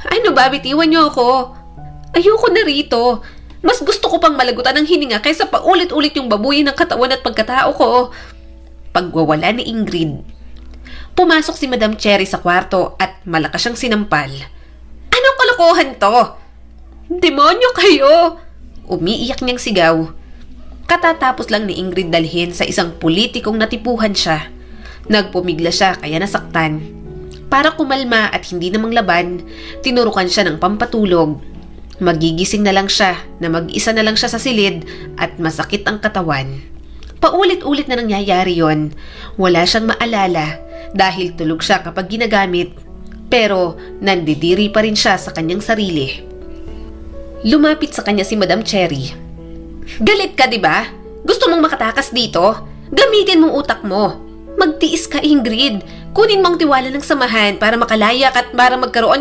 Ano ba, bitiwan niyo ako. Ayoko na rito. Mas gusto ko pang malagutan ng hininga kaysa paulit-ulit yung babuyin ng katawan at pagkatao ko. Pagwawala ni Ingrid. Pumasok si Madam Cherry sa kwarto at malakas siyang sinampal. Anong kalokohan to? Demonyo kayo! Umiiyak niyang sigaw. Katatapos lang ni Ingrid dalhin sa isang politikong natipuhan siya. Nagpumigla siya kaya nasaktan. Para kumalma at hindi namang laban, tinurukan siya ng pampatulog. Magigising na lang siya na mag-isa na lang siya sa silid at masakit ang katawan. Paulit-ulit na nangyayari yon. Wala siyang maalala dahil tulog siya kapag ginagamit. Pero nandidiri pa rin siya sa kanyang sarili. Lumapit sa kanya si Madam Cherry. Galit ka, di ba? Gusto mong makatakas dito? Gamitin mong utak mo. Magtiis ka, Ingrid. Kunin mo ang tiwala ng samahan para makalaya ka at para magkaroon ka